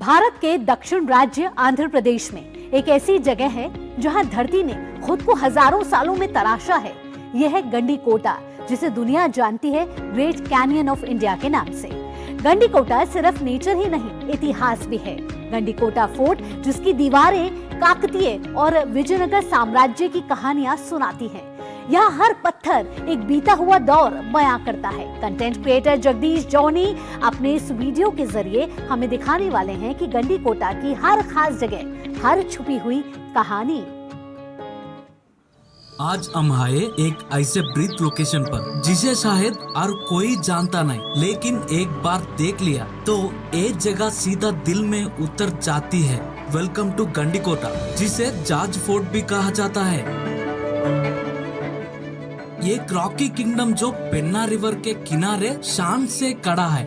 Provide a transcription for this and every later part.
भारत के दक्षिण राज्य आंध्र प्रदेश में एक ऐसी जगह है जहां धरती ने खुद को हजारों सालों में तराशा है। यह है गंडीकोटा, जिसे दुनिया जानती है ग्रेट कैनियन ऑफ इंडिया के नाम से। गंडीकोटा सिर्फ नेचर ही नहीं, इतिहास भी है। गंडीकोटा फोर्ट, जिसकी दीवारें काकतीय और विजयनगर साम्राज्य की कहानियां सुनाती हैं। यहाँ हर पत्थर एक बीता हुआ दौर बयां करता है। कंटेंट क्रिएटर जगदीश जॉनी अपने इस वीडियो के जरिए हमें दिखाने वाले हैं कि गंडीकोटा की हर खास जगह, हर छुपी हुई कहानी। आज हम आए एक ऐसे ब्रीथ लोकेशन पर जिसे शायद हर कोई जानता नहीं, लेकिन एक बार देख लिया तो एक जगह सीधा दिल में उतर जाती है। वेलकम टू गंडीकोटा, जिसे जॉर्ज फोर्ट भी कहा जाता है। ये रॉकी किंगडम जो पेन्ना रिवर के किनारे शान से खड़ा है।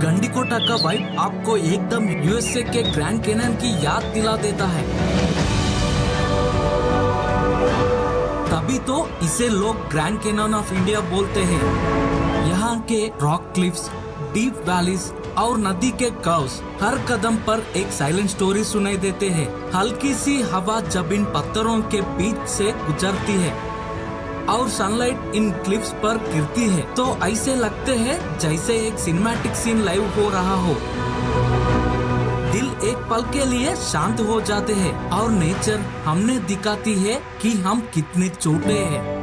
गंडीकोटा का वाइब आपको एकदम यूएसए के ग्रैंड कैनियन की याद दिला देता है। तभी तो इसे लोग ग्रैंड कैनियन ऑफ इंडिया बोलते हैं। यहाँ के रॉक क्लिफ्स, डीप वैलीज और नदी के कर्व्स हर कदम पर एक साइलेंट स्टोरी सुनाई देते हैं। हल्की सी हवा जब इन पत्थरों के बीच से गुजरती है और सनलाइट इन क्लिफ्स पर गिरती है तो ऐसे लगते हैं जैसे एक सिनेमैटिक सीन लाइव हो रहा हो। दिल एक पल के लिए शांत हो जाते हैं और नेचर हमने दिखाती है कि हम कितने छोटे हैं।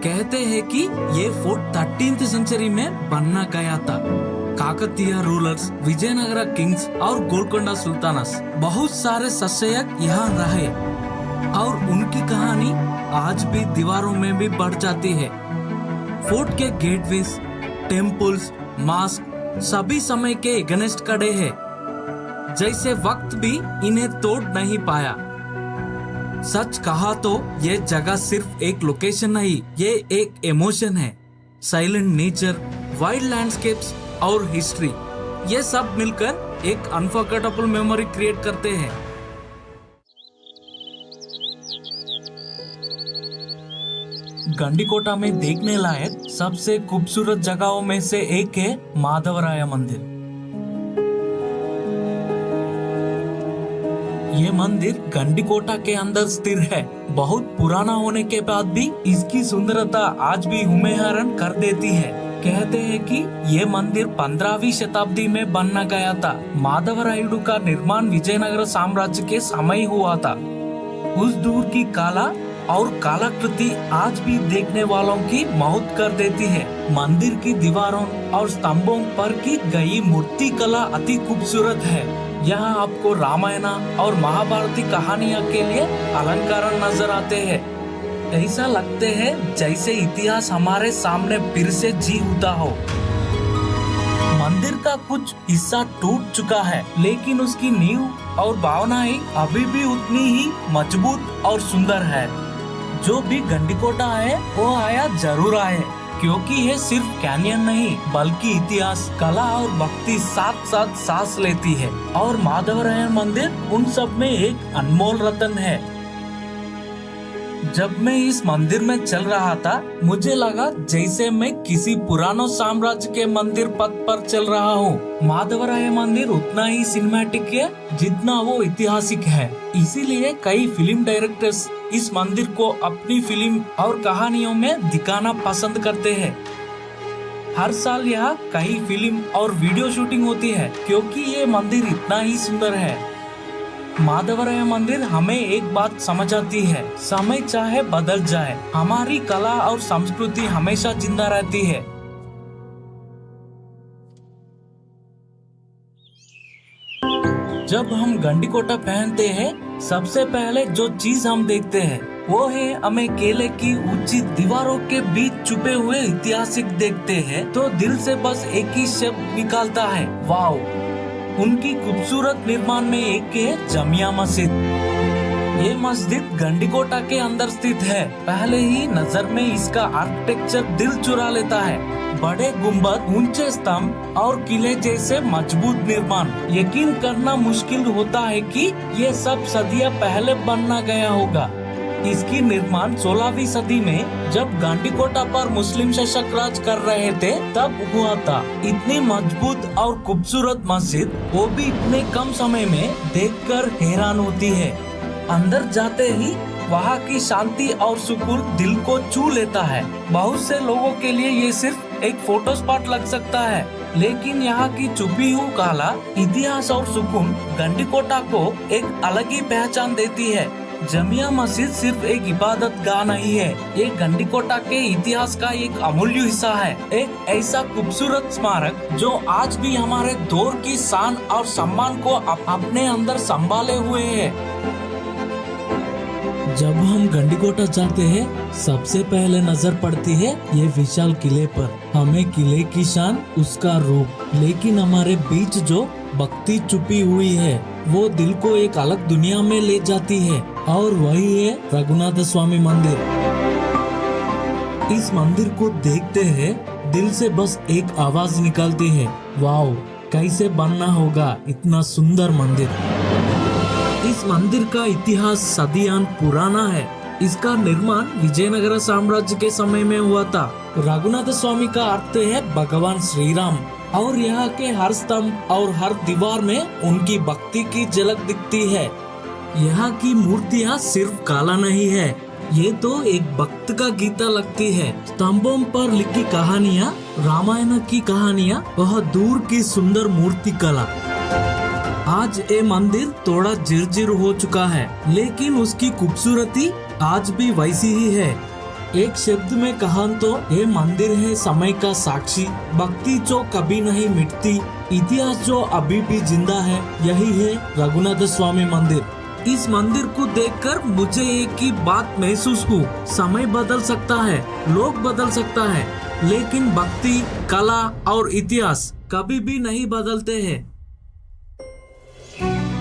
कहते हैं कि ये फोर्ट 13th सेंचुरी में बनना गया था। काकतीय रूलर्स, विजयनगरा किंग्स और गोलकोंडा सुल्तानस, बहुत सारे शासक यहाँ रहे और उनकी कहानी आज भी दीवारों में भी बढ़ जाती है। फोर्ट के गेटवेज, टेम्पल्स, मास्क सभी समय के अगेंस्ट खड़े हैं, जैसे वक्त भी इन्हें तोड़ नहीं पाया। सच कहा तो ये जगह सिर्फ एक लोकेशन नहीं, ये एक इमोशन है। साइलेंट नेचर, वाइल्ड लैंडस्केप्स और हिस्ट्री, ये सब मिलकर एक अनफॉरगेटेबल मेमोरी क्रिएट करते हैं। गंडीकोटा में देखने लायक सबसे खूबसूरत जगहों में से एक है माधवराय मंदिर। ये मंदिर गंडीकोटा के अंदर स्थिर है। बहुत पुराना होने के बाद भी इसकी सुंदरता आज भी हुमेहरण कर देती है। कहते हैं कि ये मंदिर 15वीं शताब्दी में बनना गया था। माधवरायुडु का निर्माण विजयनगर साम्राज्य के समय हुआ था। उस दूर की कला और कलाकृति आज भी देखने वालों की मौत कर देती है। मंदिर की दीवारों और स्तंभों पर की गई मूर्ति कला अति खूबसूरत है। यहाँ आपको रामायण और महाभारती कहानियों के लिए अलंकार नजर आते हैं। ऐसा लगते हैं जैसे इतिहास हमारे सामने फिर से जी उठा हो। मंदिर का कुछ हिस्सा टूट चुका है, लेकिन उसकी नींव और भावनाएं अभी भी उतनी ही मजबूत और सुंदर है। जो भी गंडीकोटा आए वो आया जरूर आए, क्योंकि ये सिर्फ कैनियन नहीं बल्कि इतिहास, कला और भक्ति साथ साथ सांस लेती है। और माधवराय मंदिर उन सब में एक अनमोल रत्न है। जब मैं इस मंदिर में चल रहा था, मुझे लगा जैसे मैं किसी पुराने साम्राज्य के मंदिर पथ पर चल रहा हूँ। माधवराय मंदिर उतना ही सिनेमैटिक है जितना वो ऐतिहासिक है। इसीलिए कई फिल्म डायरेक्टर्स इस मंदिर को अपनी फिल्म और कहानियों में दिखाना पसंद करते हैं। हर साल यहाँ कई फिल्म और वीडियो शूटिंग होती है, क्योंकि ये मंदिर इतना ही सुंदर है। माधवराय मंदिर हमें एक बात समझ आती है, समय चाहे बदल जाए, हमारी कला और संस्कृति हमेशा जिंदा रहती है। जब हम गंडीकोटा पहनते हैं, सबसे पहले जो चीज हम देखते हैं वो है हमें केले की ऊंची दीवारों के बीच छुपे हुए ऐतिहासिक देखते हैं तो दिल से बस एक ही शब्द निकलता है, वाओ। उनकी खूबसूरत निर्माण में एक है जामिया मस्जिद। ये मस्जिद गंडीकोटा के अंदर स्थित है। पहले ही नजर में इसका आर्किटेक्चर दिल चुरा लेता है। बड़े गुंबद, ऊंचे स्तंभ और किले जैसे मजबूत निर्माण। यकीन करना मुश्किल होता है कि ये सब सदियां पहले बनना गया होगा। इसकी निर्माण 16वीं सदी में जब गांडीकोटा पर मुस्लिम शासक राज कर रहे थे तब हुआ था। इतनी मजबूत और खूबसूरत मस्जिद वो भी इतने कम समय में देखकर हैरान होती है। अंदर जाते ही वहाँ की शांति और सुकून दिल को छू लेता है। बहुत से लोगों के लिए ये सिर्फ एक फोटो स्पॉट लग सकता है, लेकिन यहाँ की छुपी हुई कला, इतिहास और सुकून गांडीकोटा को एक अलग ही पहचान देती है। जामिया मस्जिद सिर्फ एक इबादत गाह नहीं है, ये गांडीकोटा के इतिहास का एक अमूल्य हिस्सा है। एक ऐसा खूबसूरत स्मारक जो आज भी हमारे दौर की शान और सम्मान को अपने अंदर संभाले हुए है। जब हम गांडीकोटा जाते हैं सबसे पहले नजर पड़ती है ये विशाल किले पर। हमें किले की शान, उसका रूप, लेकिन हमारे बीच जो भक्ति छुपी हुई है वो दिल को एक अलग दुनिया में ले जाती है, और वही है रघुनाथ स्वामी मंदिर। इस मंदिर को देखते हैं दिल से बस एक आवाज निकलती है, वाओ, कैसे बनना होगा इतना सुंदर मंदिर। इस मंदिर का इतिहास सदियां पुराना है। इसका निर्माण विजयनगर साम्राज्य के समय में हुआ था। रघुनाथ स्वामी का अर्थ है भगवान श्री राम, और यहाँ के हर स्तंभ और हर दीवार में उनकी भक्ति की झलक दिखती है। यहाँ की मूर्तियाँ सिर्फ कला नहीं है, ये तो एक भक्त का गीता लगती है। स्तंभों पर लिखी कहानियाँ, रामायण की कहानियाँ, बहुत दूर की सुंदर मूर्ति कला। आज ये मंदिर थोड़ा जर्जर हो चुका है, लेकिन उसकी खूबसूरती आज भी वैसी ही है। एक शब्द में कहा तो ये मंदिर है समय का साक्षी, भक्ति जो कभी नहीं मिटती, इतिहास जो अभी भी जिंदा है। यही है रघुनाथ स्वामी मंदिर। इस मंदिर को देखकर मुझे एक ही बात महसूस हुई, समय बदल सकता है, लोग बदल सकता है, लेकिन भक्ति, कला और इतिहास कभी भी नहीं बदलते हैं।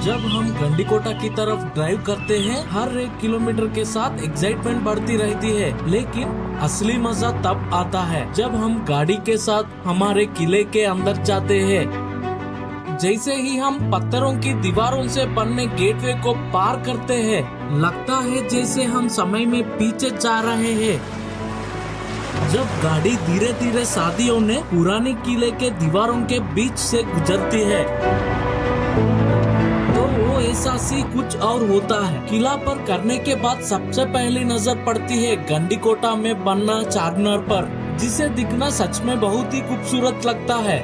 जब हम गांडीकोटा की तरफ ड्राइव करते हैं, हर एक किलोमीटर के साथ एक्साइटमेंट बढ़ती रहती है, लेकिन असली मजा तब आता है जब हम गाड़ी के साथ हमारे किले के अंदर जाते हैं। जैसे ही हम पत्थरों की दीवारों से बने गेटवे को पार करते हैं, लगता है जैसे हम समय में पीछे जा रहे हैं। जब गाड़ी धीरे धीरे शादियों ने पुराने किले के दीवारों के बीच से गुजरती है तो वो ऐसा सी कुछ और होता है। किला पर करने के बाद सबसे पहली नजर पड़ती है गांडीकोटा में बनना चारमीनार पर, जिसे दिखना सच में बहुत ही खूबसूरत लगता है।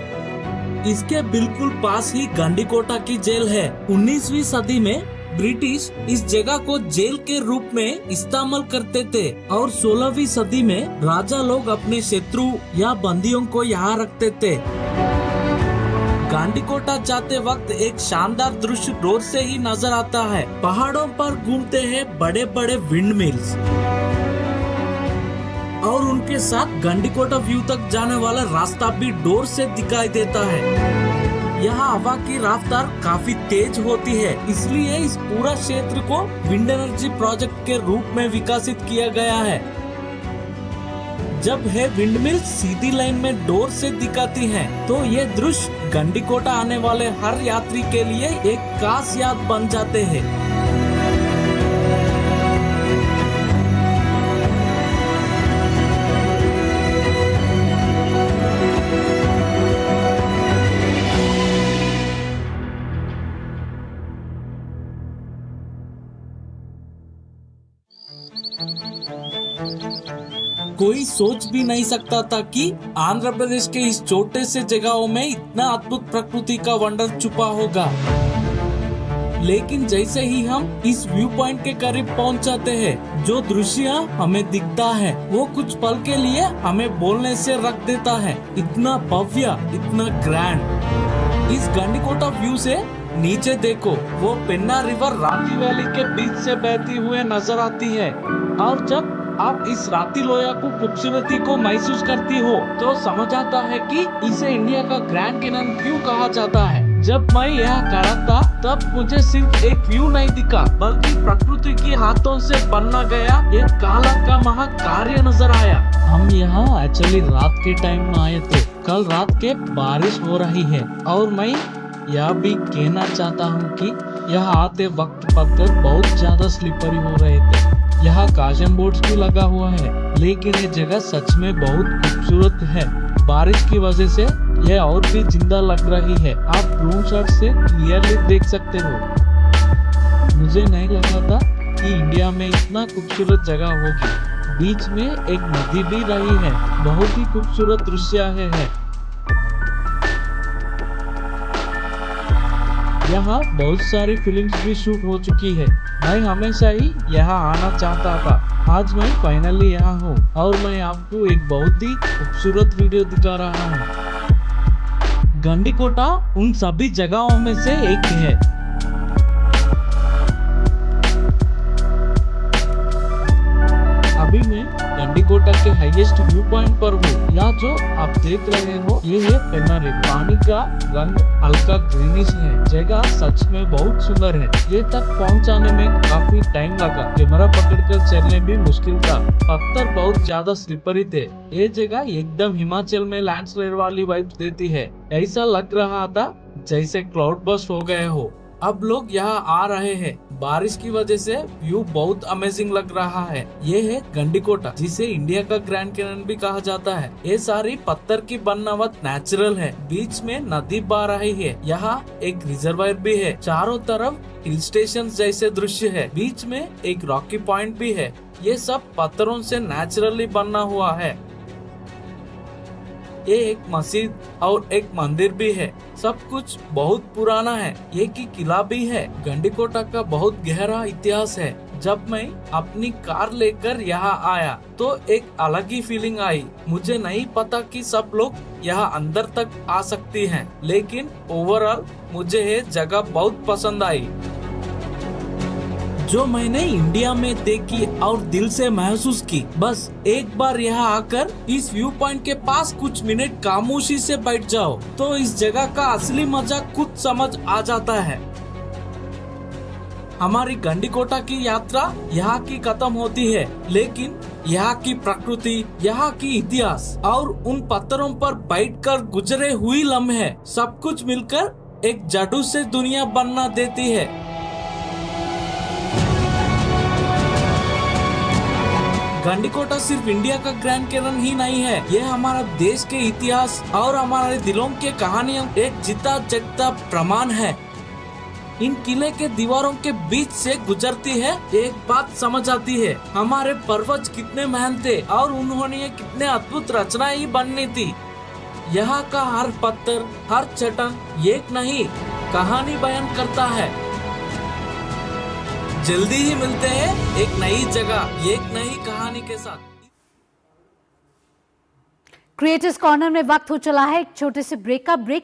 इसके बिल्कुल पास ही गांडीकोटा की जेल है। 19वीं सदी में ब्रिटिश इस जगह को जेल के रूप में इस्तेमाल करते थे, और 16वीं सदी में राजा लोग अपने शत्रु या बंदियों को यहाँ रखते थे। गांडीकोटा जाते वक्त एक शानदार दृश्य दूर से ही नजर आता है। पहाड़ों पर घूमते हैं बड़े बड़े विंड मिल्स, और उनके साथ गांडीकोटा व्यू तक जाने वाला रास्ता भी दूर से दिखाई देता है। यहाँ हवा की रफ्तार काफी तेज होती है, इसलिए इस पूरा क्षेत्र को विंड एनर्जी प्रोजेक्ट के रूप में विकसित किया गया है। जब है विंडमिल सीधी लाइन में डोर से दिखाती हैं, तो ये दृश्य गांडीकोटा आने वाले हर यात्री के लिए एक खास याद बन जाते हैं। कोई सोच भी नहीं सकता था कि आंध्र प्रदेश के इस छोटे से जगहों में इतना अद्भुत प्रकृति का वंडर छुपा होगा। लेकिन जैसे ही हम इस व्यू पॉइंट के करीब पहुंच जाते हैं, जो दृश्य हमें दिखता है वो कुछ पल के लिए हमें बोलने से रख देता है। इतना भव्य, इतना ग्रैंड। इस गांडीकोटा व्यू से नीचे देखो, वो पेन्ना रिवर राती वैली के बीच से बहती हुए नजर आती है, और जब आप इस राती लोया को खूबसूरती को महसूस करती हो तो समझ आता है कि इसे इंडिया का ग्रैंड कैनन क्यों कहा जाता है। जब मैं यहाँ खड़ा था तब मुझे सिर्फ एक व्यू नहीं दिखा, बल्कि प्रकृति के हाथों से बनना गया एक कला का महाकार्य नजर आया। हम यहाँ एक्चुअली रात के टाइम में आए थे। कल रात के बारिश हो रही है, और मैं यह भी कहना चाहता हूँ कि यहाँ आते वक्त पत्थर बहुत ज्यादा स्लिपरी हो रहे थे। यहाँ काजम बोट्स भी लगा हुआ है, लेकिन ये जगह सच में बहुत खूबसूरत है। बारिश की वजह से यह और भी जिंदा लग रही है। आप ड्रोन शॉट से क्लियरली देख सकते हो। मुझे नहीं लगा था कि इंडिया में इतना खूबसूरत जगह होगी। बीच में एक नदी भी रही है। बहुत ही खूबसूरत दृश्य है। यहाँ बहुत सारी फिल्म्स भी शूट हो चुकी है। मैं हमेशा ही यहाँ आना चाहता था। आज मैं फाइनली यहाँ हूँ और मैं आपको एक बहुत ही खूबसूरत वीडियो दिखा रहा हूँ। गंडीकोटा उन सभी जगहों में से एक है। अभी मैं गंडीकोटा के हाईएस्ट व्यू पॉइंट पर हूँ। यहाँ जो आप देख रहे हो ये है पेन्नारी। पानी का रंग हल्का ग्रीनिश है। जगह सच में बहुत सुंदर है। ये तक पहुँचाने में काफी टाइम लगा। कैमरा पकड़कर चलने भी मुश्किल था। पत्थर बहुत ज्यादा स्लिपरी थे। ये जगह एकदम हिमाचल में लैंडस्लाइड वाली वाइब्स देती है। ऐसा लग रहा था जैसे क्लाउड बस्ट हो गए हो। अब लोग यहाँ आ रहे हैं। बारिश की वजह से व्यू बहुत अमेजिंग लग रहा है। ये है गंडीकोटा, जिसे इंडिया का ग्रैंड कैनियन भी कहा जाता है। ये सारी पत्थर की बनावट नेचुरल है। बीच में नदी बह रही है। यहाँ एक रिजर्वायर भी है। चारों तरफ हिल स्टेशन जैसे दृश्य है। बीच में एक रॉकी पॉइंट भी है। ये सब पत्थरों से नेचुरली बना हुआ है। ये एक मस्जिद और एक मंदिर भी है। सब कुछ बहुत पुराना है। ये की किला भी है। गंडीकोटा का बहुत गहरा इतिहास है। जब मैं अपनी कार लेकर यहाँ आया तो एक अलग ही फीलिंग आई। मुझे नहीं पता कि सब लोग यहाँ अंदर तक आ सकती हैं, लेकिन ओवरऑल मुझे ये जगह बहुत पसंद आई। जो मैंने इंडिया में देखी और दिल से महसूस की। बस एक बार यहाँ आकर इस व्यू पॉइंट के पास कुछ मिनट खामोशी से बैठ जाओ तो इस जगह का असली मजा खुद समझ आ जाता है। हमारी गंडीकोटा की यात्रा यहाँ की खत्म होती है, लेकिन यहाँ की प्रकृति, यहाँ की इतिहास और उन पत्थरों पर बैठकर गुजरे हुए लम्हे सब कुछ मिलकर एक जादू से दुनिया बनना देती है। गंडीकोटा सिर्फ इंडिया का ग्रैंड कैनियन ही नहीं है, ये हमारा देश के इतिहास और हमारे दिलों के कहानियों एक जीता जागता प्रमाण है। इन किले के दीवारों के बीच से गुजरती है एक बात समझ आती है, हमारे पूर्वज कितने महान थे और उन्होंने कितने अद्भुत रचनाएं बननी थी। यहाँ का हर पत्थर, हर चट्टान एक नहीं कहानी बयान करता है। जल्दी ही मिलते हैं एक नई जगह, एक नई कहानी के साथ। क्रिएटर्स कॉर्नर में वक्त हो चला है एक छोटे से ब्रेक का। ब्रेक